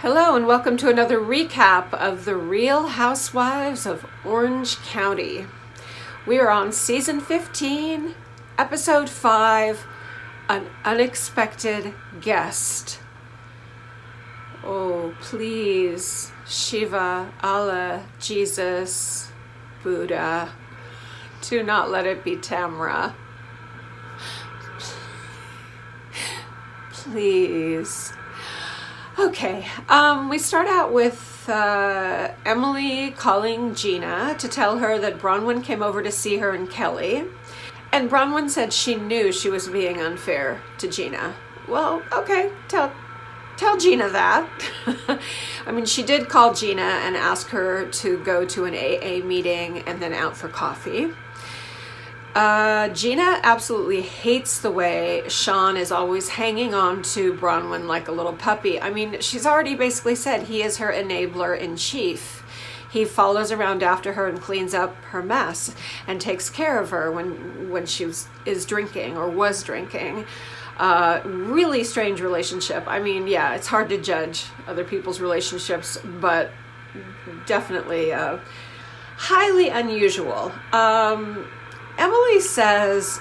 Hello and welcome to another recap of the Real Housewives of Orange County. We are on season 15, episode 5, An Unexpected Guest. Oh, please, Shiva, Allah, Jesus, Buddha, do not let it be Tamra. Please. Okay, we start out with Emily calling Gina to tell her that Braunwyn came over to see her and Kelly. And Braunwyn said she knew she was being unfair to Gina. Well, okay, tell Gina that. I mean, she did call Gina and ask her to go to an AA meeting and then out for coffee. Gina absolutely hates the way Sean is always hanging on to Braunwyn like a little puppy. I mean, she's already basically said he is her enabler in chief. He follows around after her and cleans up her mess and takes care of her when she is drinking or was drinking. Really strange relationship. I mean, yeah, it's hard to judge other people's relationships, but definitely highly unusual. Emily says,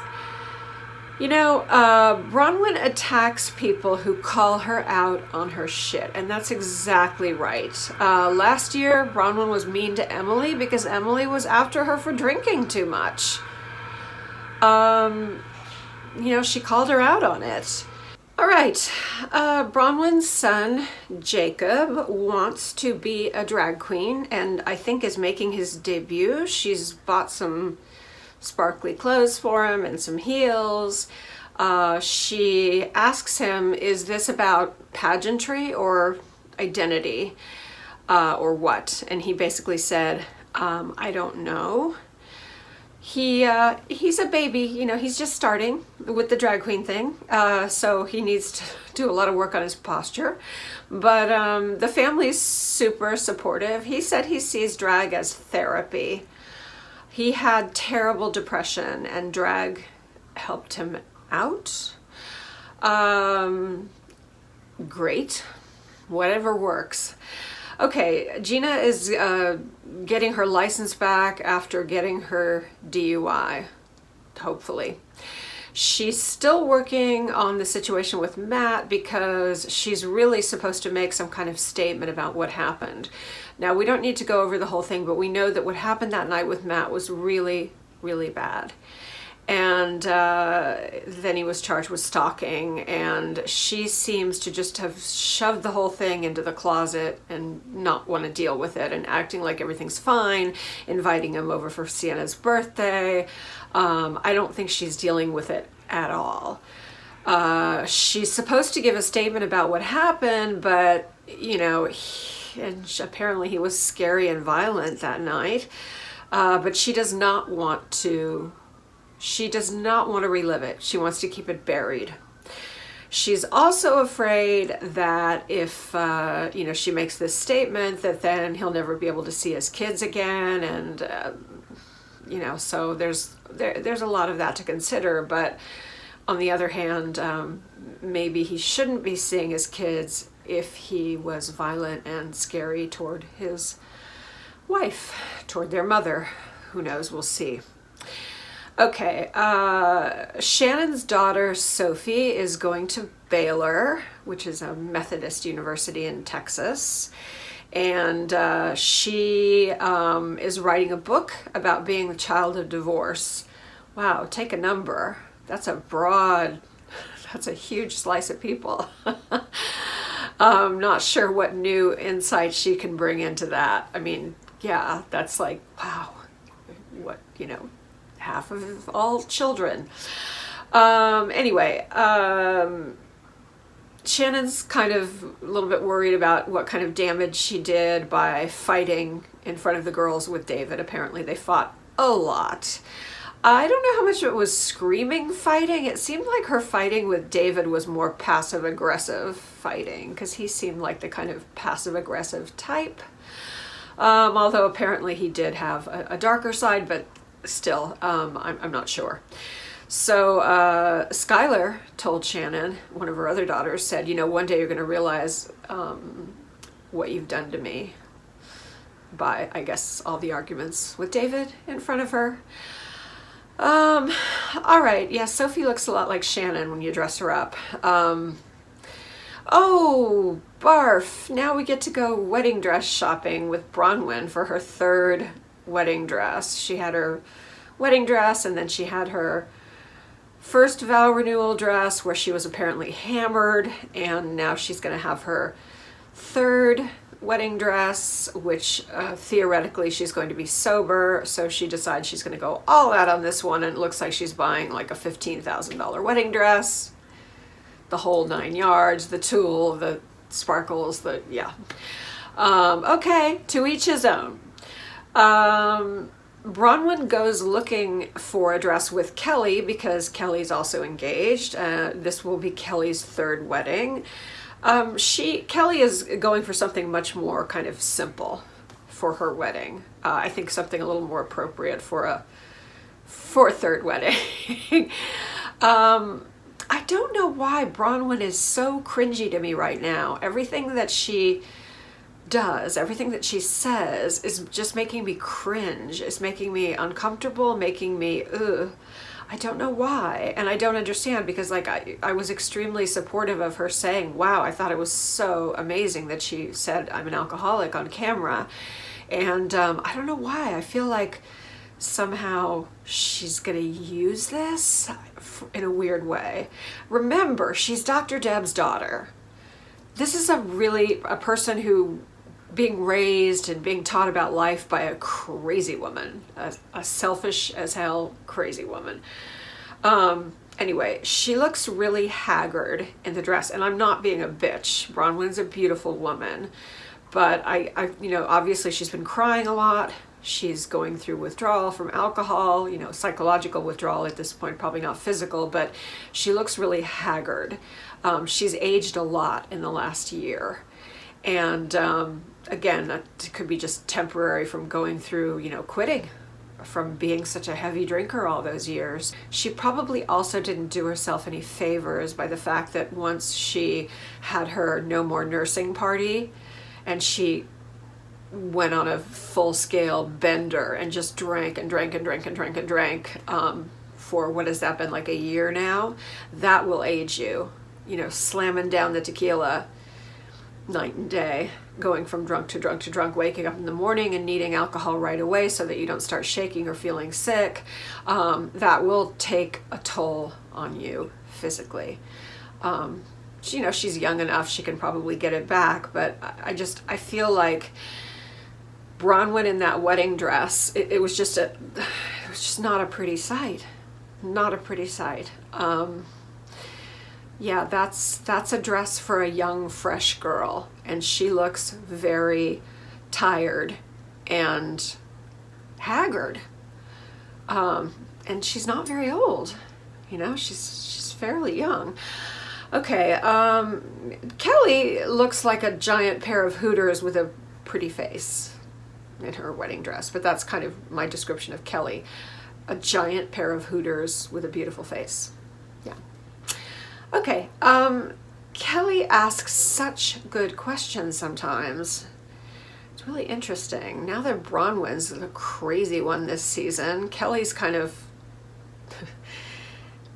Braunwyn attacks people who call her out on her shit. And that's exactly right. Last year, Braunwyn was mean to Emily because Emily was after her for drinking too much. She called her out on it. All right. Braunwyn's son, Jacob, wants to be a drag queen and I think is making his debut. She's bought some sparkly clothes for him and some heels. She asks him, is this about pageantry or identity or what? And he basically said, I don't know. He's a baby, he's just starting with the drag queen thing. So he needs to do a lot of work on his posture. But the family's super supportive. He said he sees drag as therapy. He had terrible depression and drag helped him out. Great. Whatever works. Okay, Gina is getting her license back after getting her DUI, hopefully. She's still working on the situation with Matt because she's really supposed to make some kind of statement about what happened. Now, we don't need to go over the whole thing, but we know that what happened that night with Matt was really, really bad. And then he was charged with stalking, and she seems to just have shoved the whole thing into the closet and not want to deal with it and acting like everything's fine, inviting him over for Sienna's birthday. I don't think she's dealing with it at all. She's supposed to give a statement about what happened, but, apparently he was scary and violent that night. But she does not want to relive it. She wants to keep it buried. She's also afraid that if, she makes this statement that then he'll never be able to see his kids again. And, so there's a lot of that to consider. But on the other hand, maybe he shouldn't be seeing his kids if he was violent and scary toward his wife, toward their mother. Who knows? We'll see. Okay, Shannon's daughter, Sophie, is going to Baylor, which is a Methodist university in Texas. And she is writing a book about being the child of divorce. Wow, take a number. That's a huge slice of people. I'm not sure what new insight she can bring into that. I mean, yeah, that's like, wow, what, half of all children. Anyway, Shannon's kind of a little bit worried about what kind of damage she did by fighting in front of the girls with David. Apparently they fought a lot. I don't know how much it was screaming fighting. It seemed like her fighting with David was more passive-aggressive fighting because he seemed like the kind of passive-aggressive type. Although apparently he did have a darker side, but still, I'm not sure. So Skylar told Shannon, one of her other daughters, said, one day you're going to realize what you've done to me by, I guess, all the arguments with David in front of her. All right, yeah, Sophie looks a lot like Shannon when you dress her up. Oh, barf, now we get to go wedding dress shopping with Braunwyn for her third wedding dress. She had her wedding dress, and then she had her first vow renewal dress where she was apparently hammered, and now she's going to have her third wedding dress, which theoretically she's going to be sober, so she decides she's going to go all out on this one, and it looks like she's buying like a $15,000 wedding dress, the whole 9 yards, the tulle, the sparkles, the yeah. Okay, to each his own. Braunwyn goes looking for a dress with Kelly because Kelly's also engaged. This will be Kelly's third wedding. Kelly is going for something much more kind of simple for her wedding. I think something a little more appropriate for a third wedding. I don't know why Braunwyn is so cringy to me right now. Everything that she does, everything that she says is just making me cringe. It's making me uncomfortable, making me, ugh. I don't know why, and I don't understand, because like I was extremely supportive of her saying, wow, I thought it was so amazing that she said I'm an alcoholic on camera, and I don't know why. I feel like somehow she's gonna use this in a weird way. Remember, she's Dr. Deb's daughter. This is a person who being raised and being taught about life by a crazy woman, a selfish as hell crazy woman. Anyway, she looks really haggard in the dress, and I'm not being a bitch. Braunwyn's a beautiful woman, but I you know, obviously she's been crying a lot. She's going through withdrawal from alcohol, you know, psychological withdrawal at this point, probably not physical, but she looks really haggard. She's aged a lot in the last year. And again, that could be just temporary from going through, you know, quitting, from being such a heavy drinker all those years. She probably also didn't do herself any favors by the fact that once she had her no more nursing party and she went on a full-scale bender and just drank and drank and drank and drank and drank for, what has that been, like a year now? That will age you. You know, slamming down the tequila night and day, going from drunk to drunk to drunk, waking up in the morning and needing alcohol right away so that you don't start shaking or feeling sick. That will take a toll on you physically. You know, she's young enough, she can probably get it back, but I feel like Braunwyn in that wedding dress, it was just not a pretty sight. Not a pretty sight. Yeah, that's a dress for a young, fresh girl, and she looks very tired and haggard. And she's not very old, you know, she's fairly young. Okay, Kelly looks like a giant pair of Hooters with a pretty face in her wedding dress, but that's kind of my description of Kelly. A giant pair of Hooters with a beautiful face. Yeah. Okay, Kelly asks such good questions sometimes. It's really interesting. Now that Braunwyn's the crazy one this season, Kelly's kind of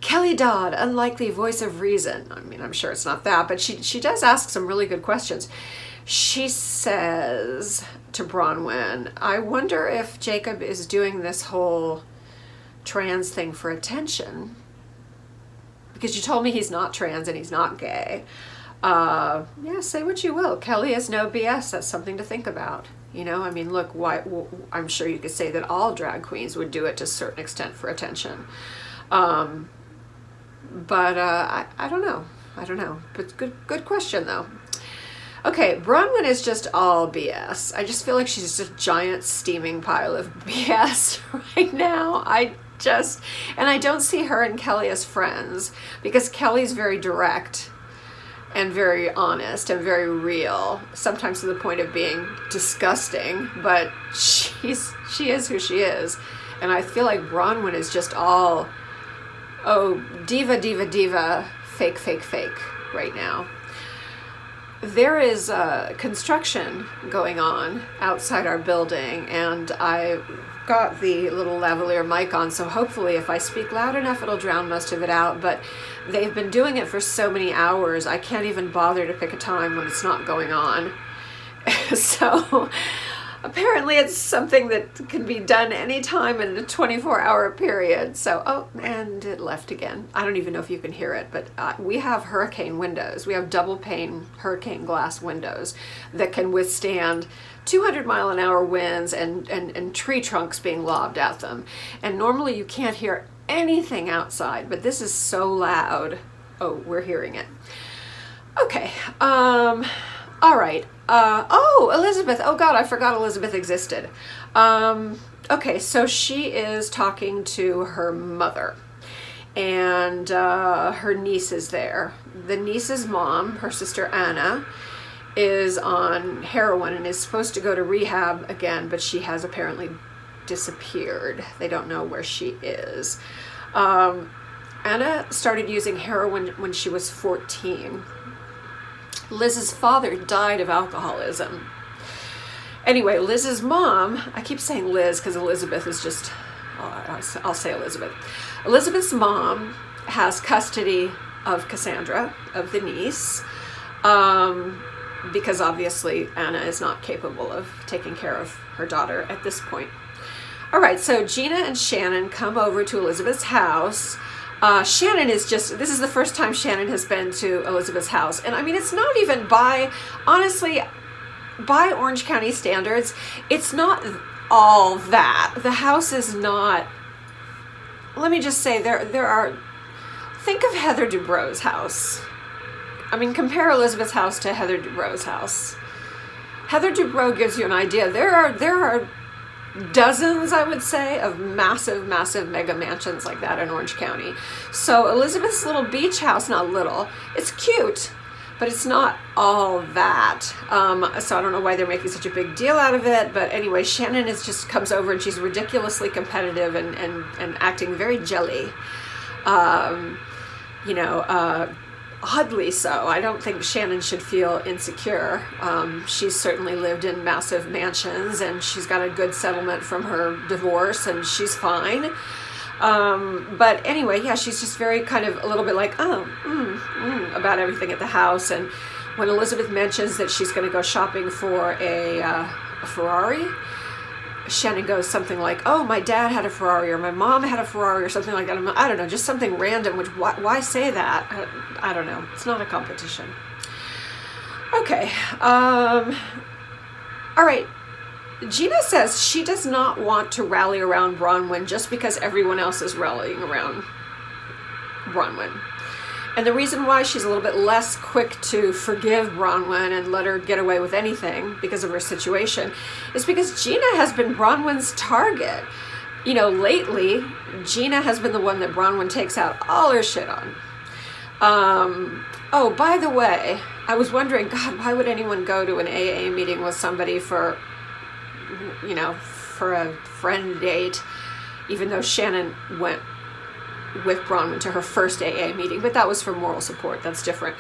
Kelly Dodd, unlikely voice of reason. I mean, I'm sure it's not that, but she does ask some really good questions. She says to Braunwyn, I wonder if Jacob is doing this whole trans thing for attention, because you told me he's not trans and he's not gay. Yeah, say what you will. Kelly is no BS. That's something to think about. You know, I mean, look, I'm sure you could say that all drag queens would do it to a certain extent for attention. But I don't know. I don't know. But good question, though. Okay, Braunwyn is just all BS. I just feel like she's just a giant steaming pile of BS right now. And I don't see her and Kelly as friends, because Kelly's very direct and very honest and very real, sometimes to the point of being disgusting, but she is who she is. And I feel like Braunwyn is just all, oh, diva, diva, diva, fake, fake, fake right now. there is construction going on outside our building, and I got the little lavalier mic on, so hopefully if I speak loud enough it'll drown most of it out, but they've been doing it for so many hours I can't even bother to pick a time when it's not going on. So apparently it's something that can be done anytime in a 24-hour period. So, oh, and it left again. I don't even know if you can hear it, but we have hurricane windows. We have double pane hurricane glass windows that can withstand 200-mile-an-hour winds and tree trunks being lobbed at them. And normally you can't hear anything outside, but this is so loud. Oh, we're hearing it. Okay, all right. Oh, Elizabeth. Oh God, I forgot Elizabeth existed. Okay, so she is talking to her mother, and her niece is there. The niece's mom, her sister Anna, is on heroin and is supposed to go to rehab again, but she has apparently disappeared. They don't know where she is. Anna started using heroin when she was 14. Liz's father died of alcoholism. Anyway, Liz's mom, I keep saying Liz because Elizabeth is just, I'll say Elizabeth. Elizabeth's mom has custody of Cassandra, of the niece, because obviously Anna is not capable of taking care of her daughter at this point. All right, so Gina and Shannon come over to Elizabeth's house. Shannon is just, this is the first time Shannon has been to Elizabeth's house. And I mean, it's not even honestly, by Orange County standards, it's not all that. The house is not, let me just say, there are, think of Heather Dubrow's house. I mean, compare Elizabeth's house to Heather Dubrow's house. Heather Dubrow gives you an idea. There are dozens, I would say, of massive, massive mega mansions like that in Orange County. So Elizabeth's little beach house, not little, it's cute, but it's not all that. So I don't know why they're making such a big deal out of it. But anyway, Shannon just comes over and she's ridiculously competitive and acting very jelly. Oddly so. I don't think Shannon should feel insecure. She's certainly lived in massive mansions and she's got a good settlement from her divorce and she's fine. But anyway, yeah, she's just very kind of a little bit like, about everything at the house. And when Elizabeth mentions that she's going to go shopping for a Ferrari, Shannon goes something like, oh, my dad had a Ferrari or my mom had a Ferrari or something like that. I don't know, just something random, which why say that? I don't know. It's not a competition. Okay. All right. Gina says she does not want to rally around Braunwyn just because everyone else is rallying around Braunwyn. And the reason why she's a little bit less quick to forgive Braunwyn and let her get away with anything because of her situation is because Gina has been Braunwyn's target. You know, lately, Gina has been the one that Braunwyn takes out all her shit on. Oh, by the way, I was wondering, God, why would anyone go to an AA meeting with somebody for a friend date, even though Shannon went with Braunwyn to her first AA meeting, but that was for moral support. That's different.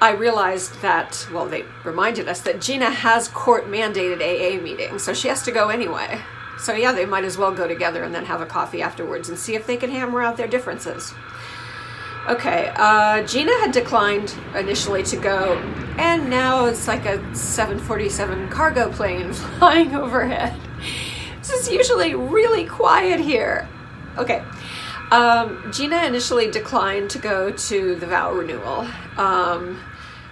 I realized that, well, they reminded us that Gina has court-mandated AA meetings, so she has to go anyway. So yeah, they might as well go together and then have a coffee afterwards and see if they can hammer out their differences. Okay, Gina had declined initially to go, and now it's like a 747 cargo plane flying overhead. This is usually really quiet here. Okay. Gina initially declined to go to the vow renewal.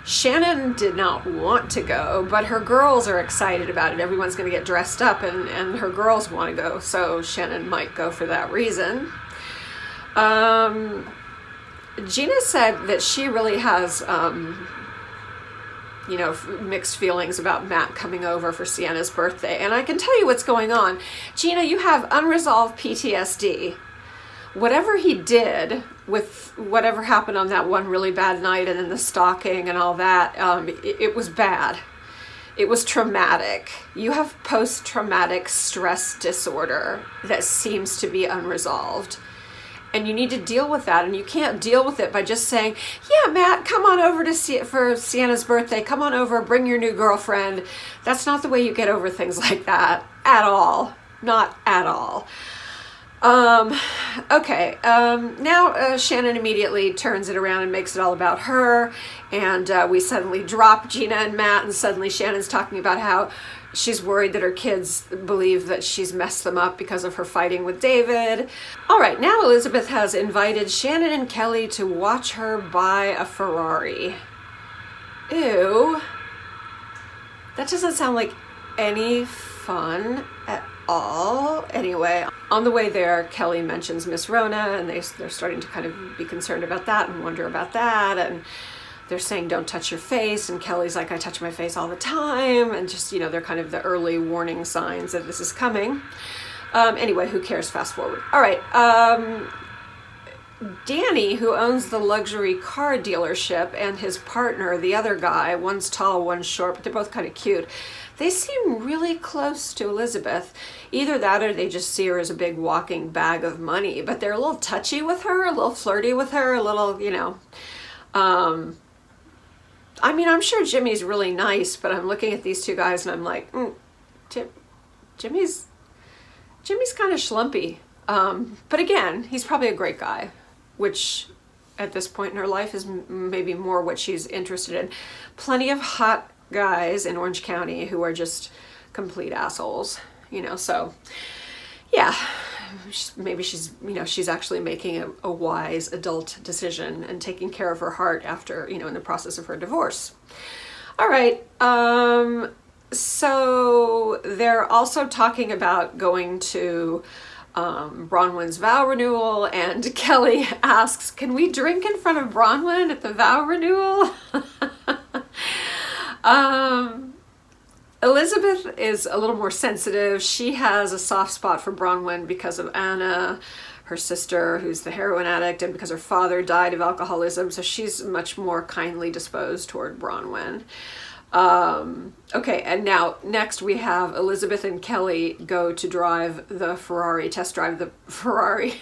Shannon did not want to go, but her girls are excited about it. Everyone's going to get dressed up and her girls want to go, so Shannon might go for that reason. Gina said that she really has, mixed feelings about Matt coming over for Sienna's birthday. And I can tell you what's going on. Gina, you have unresolved PTSD. Whatever he did with whatever happened on that one really bad night and then the stalking and all that, it was bad. It was traumatic. You have post-traumatic stress disorder that seems to be unresolved. And you need to deal with that, and you can't deal with it by just saying, yeah, Matt, come on over to for Sienna's birthday. Come on over, bring your new girlfriend. That's not the way you get over things like that at all. Not at all. Okay, now Shannon immediately turns it around and makes it all about her, and we suddenly drop Gina and Matt, and suddenly Shannon's talking about how she's worried that her kids believe that she's messed them up because of her fighting with David. All right, now Elizabeth has invited Shannon and Kelly to watch her buy a Ferrari. Ew. That doesn't sound like any fun at all. Anyway, on the way there, Kelly mentions Miss Rona, and they're starting to kind of be concerned about that and wonder about that, and they're saying, don't touch your face, and Kelly's like, I touch my face all the time, and just, they're kind of the early warning signs that this is coming. Anyway, who cares? Fast forward. All right. Danny, who owns the luxury car dealership, and his partner, the other guy, one's tall, one's short, but they're both kind of cute. They seem really close to Elizabeth. Either that or they just see her as a big walking bag of money, but they're a little touchy with her, a little flirty with her, a little, I mean, I'm sure Jimmy's really nice, but I'm looking at these two guys and I'm like, Jimmy's kind of schlumpy. But again, he's probably a great guy, which at this point in her life is maybe more what she's interested in. Plenty of hot guys in Orange County who are just complete assholes, so yeah. Maybe she's actually making a wise adult decision and taking care of her heart after, in the process of her divorce. All right. So they're also talking about going to Braunwyn's vow renewal, and Kelly asks, can we drink in front of Braunwyn at the vow renewal? Elizabeth is a little more sensitive. She has a soft spot for Braunwyn because of Anna, her sister, who's the heroin addict, and because her father died of alcoholism, so she's much more kindly disposed toward Braunwyn. Okay, and now next we have Elizabeth and Kelly go to drive the Ferrari, test drive the Ferrari.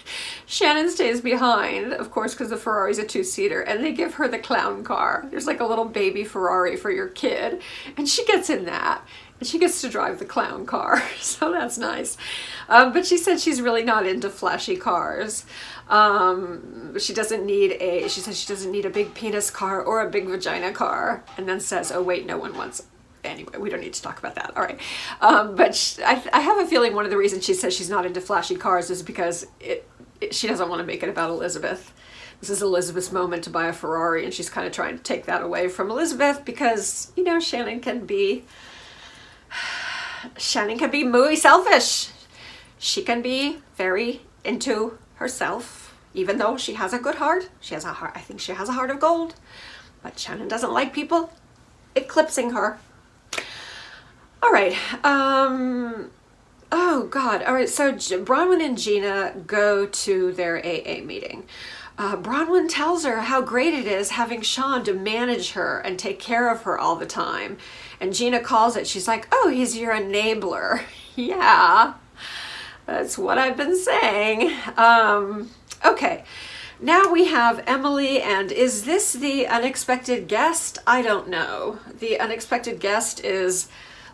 Shannon stays behind, of course, because the Ferrari's a two-seater, and they give her the clown car. There's like a little baby Ferrari for your kid, and she gets in that, and she gets to drive the clown car, so that's nice. But she said she's really not into flashy cars. She says she doesn't need a big penis car or a big vagina car, and then says, oh wait, no one wants it. Anyway, we don't need to talk about that. All right. But I have a feeling one of the reasons she says she's not into flashy cars is because she doesn't want to make it about Elizabeth. This is Elizabeth's moment to buy a Ferrari, and she's kind of trying to take that away from Elizabeth because, Shannon can be muy selfish. She can be very into herself, even though she has a good heart. I think she has a heart of gold, but Shannon doesn't like people eclipsing her. All right. Oh God. All right. So Braunwyn and Gina go to their AA meeting. Braunwyn tells her how great it is having Sean to manage her and take care of her all the time. And Gina calls it. She's like, oh, he's your enabler. Yeah. That's what I've been saying. Okay, now we have Emily, and is this the unexpected guest? I don't know. The unexpected guest is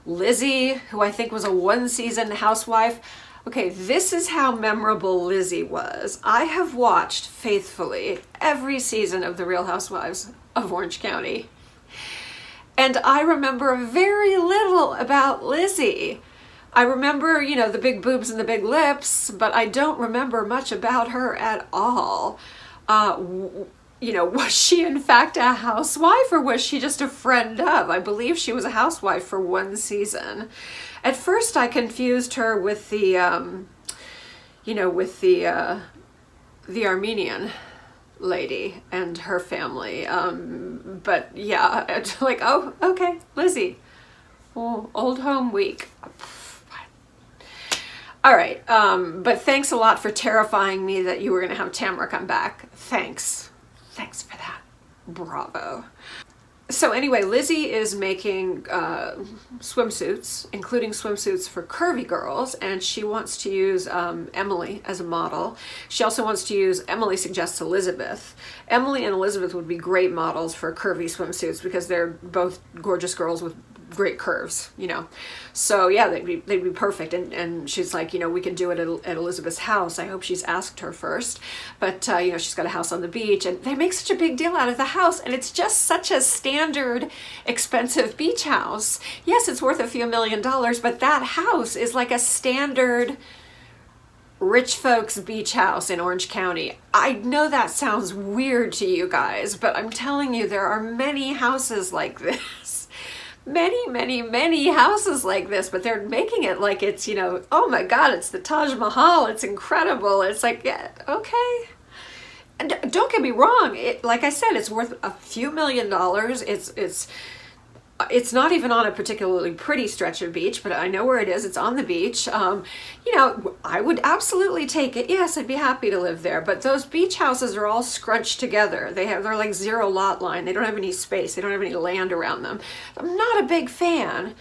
Lizzie, who I think was a one-season housewife. Okay, this is how memorable Lizzie was. I have watched faithfully every season of The Real Housewives of Orange County, and I remember very little about Lizzie. I remember, the big boobs and the big lips, but I don't remember much about her at all. Was she in fact a housewife, or was she just a friend of? I believe she was a housewife for one season. At first I confused her with the Armenian lady and her family. But yeah, it's like, oh, okay, Lizzie. Oh, old home week. All right, but thanks a lot for terrifying me that you were going to have Tamara come back. Thanks for that. Bravo. So anyway, Lizzie is making swimsuits, including swimsuits for curvy girls, and she wants to use Emily as a model. She also wants to use, Emily suggests Elizabeth. Emily and Elizabeth would be great models for curvy swimsuits because they're both gorgeous girls with great curves, you know. So yeah, they'd be perfect. And she's like, you know, we can do it at Elizabeth's house. I hope she's asked her first. But you know, she's got a house on the beach, and they make such a big deal out of the house, and it's just such a standard expensive beach house. Yes, it's worth a few $1,000,000, but that house is like a standard rich folks beach house in Orange County. I know that sounds weird to you guys, but I'm telling you, there are many houses like this. Many houses like this, but they're making it like it's, you know, oh my God, it's the Taj Mahal, it's incredible. It's like, yeah, okay. And don't get me wrong, like I said, it's worth a few $1,000,000. It's not even on a particularly pretty stretch of beach, but I know where it is. It's on the beach. You know, I would absolutely take it. Yes, I'd be happy to live there. But those beach houses are all scrunched together. They're like zero lot line. They don't have any space. They don't have any land around them. I'm not a big fan.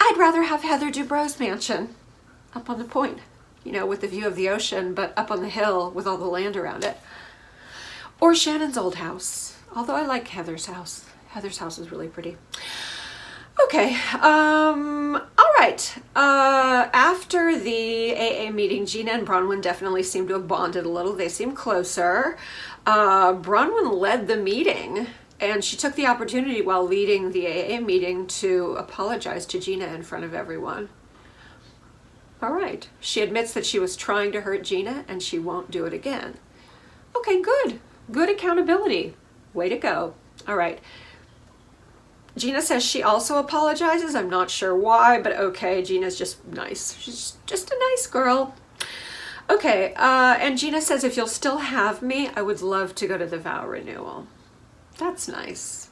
I'd rather have Heather Dubrow's mansion up on the point, you know, with the view of the ocean, but up on the hill with all the land around it. Or Shannon's old house. Although I like Heather's house. Heather's house is really pretty. Okay, all right. After the AA meeting, Gina and Braunwyn definitely seem to have bonded a little. They seem closer. Braunwyn led the meeting, and she took the opportunity while leading the AA meeting to apologize to Gina in front of everyone. All right. She admits that she was trying to hurt Gina, and she won't do it again. Okay, good. Good accountability. Way to go. All right. Gina says she also apologizes. I'm not sure why, but okay, Gina's just nice. She's just a nice girl. Okay, and Gina says, if you'll still have me, I would love to go to the vow renewal. That's nice.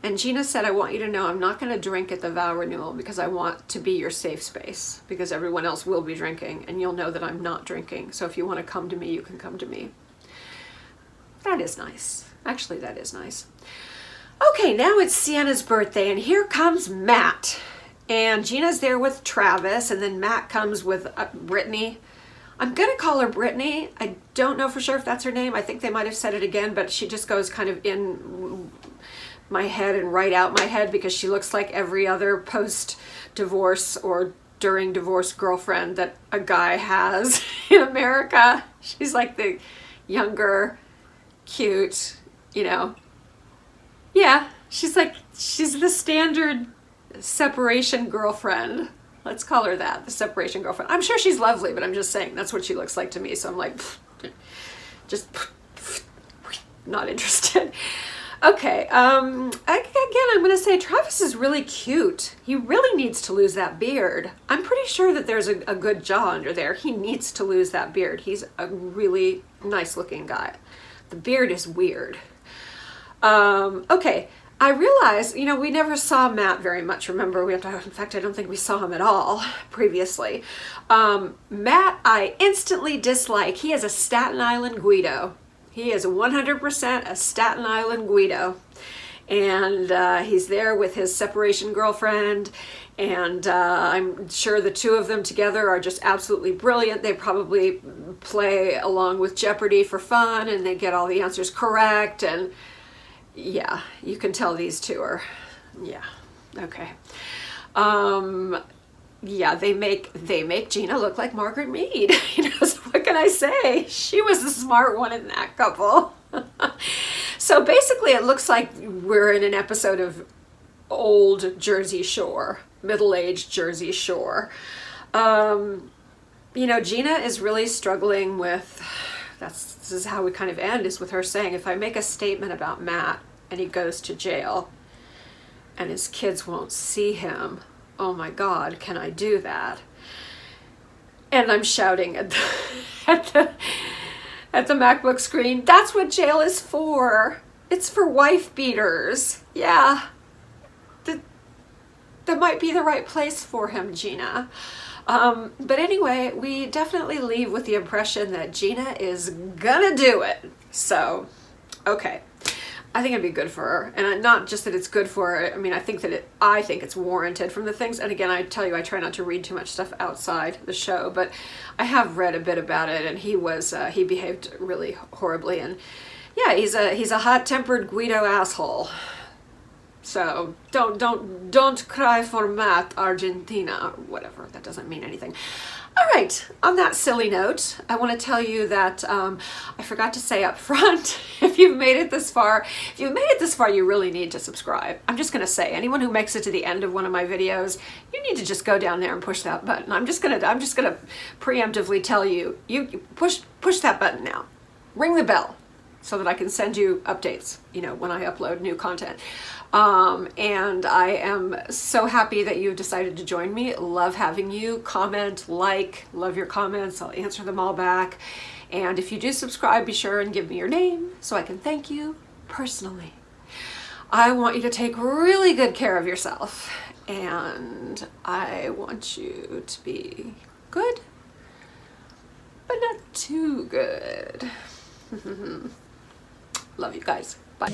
And Gina said, I want you to know I'm not going to drink at the vow renewal because I want to be your safe space, because everyone else will be drinking, and you'll know that I'm not drinking. So if you want to come to me, you can come to me. That is nice. Actually, that is nice. Okay, now it's Sienna's birthday, and here comes Matt. And Gina's there with Travis, and then Matt comes with Brittany. I'm going to call her Brittany. I don't know for sure if that's her name. I think they might have said it again, but she just goes kind of in my head and right out my head because she looks like every other post-divorce or during divorce girlfriend that a guy has in America. She's like the younger, cute, you know. Yeah, she's the standard separation girlfriend. Let's call her that, the separation girlfriend. I'm sure she's lovely, but I'm just saying that's what she looks like to me. So I'm like, just not interested. Okay, again, I'm going to say Travis is really cute. He really needs to lose that beard. I'm pretty sure that there's a good jaw under there. He needs to lose that beard. He's a really nice looking guy. The beard is weird. Okay, I realize, you know, we never saw Matt very much. Remember, in fact, I don't think we saw him at all previously. Matt, I instantly dislike. He is a Staten Island Guido. He is 100% a Staten Island Guido. And he's there with his separation girlfriend. And I'm sure the two of them together are just absolutely brilliant. They probably play along with Jeopardy for fun, and they get all the answers correct. And yeah, you can tell these two are, yeah, okay. Yeah, they make Gina look like Margaret Mead. You know, so what can I say? She was the smart one in that couple. So basically it looks like we're in an episode of old Jersey Shore, middle-aged Jersey Shore. You know, Gina is really struggling with, this is how we kind of end, is with her saying, if I make a statement about Matt and he goes to jail and his kids won't see him, oh my God, can I do that? And I'm shouting at the MacBook screen, that's what jail is for. It's for wife beaters. Yeah, that might be the right place for him, Gina. But anyway, we definitely leave with the impression that Gina is gonna do it. So, okay. I think it'd be good for her. And not just that it's good for her, I mean, I think it's warranted from the things. And again, I tell you, I try not to read too much stuff outside the show, but I have read a bit about it, and he behaved really horribly. And yeah, he's a hot-tempered Guido asshole. So don't cry for Matt, Argentina, or whatever. That doesn't mean anything. All right, on that silly note, I want to tell you that I forgot to say up front, if you've made it this far, you really need to subscribe. I'm just going to say, anyone who makes it to the end of one of my videos, you need to just go down there and push that button. I'm just going to preemptively tell you, you push that button now. Ring the bell so that I can send you updates, you know, when I upload new content. And I am so happy that you've decided to join me. Love having you. Comment, like, love your comments. I'll answer them all back. And if you do subscribe, be sure and give me your name so I can thank you personally. I want you to take really good care of yourself. And I want you to be good, but not too good. Love you guys. Bye.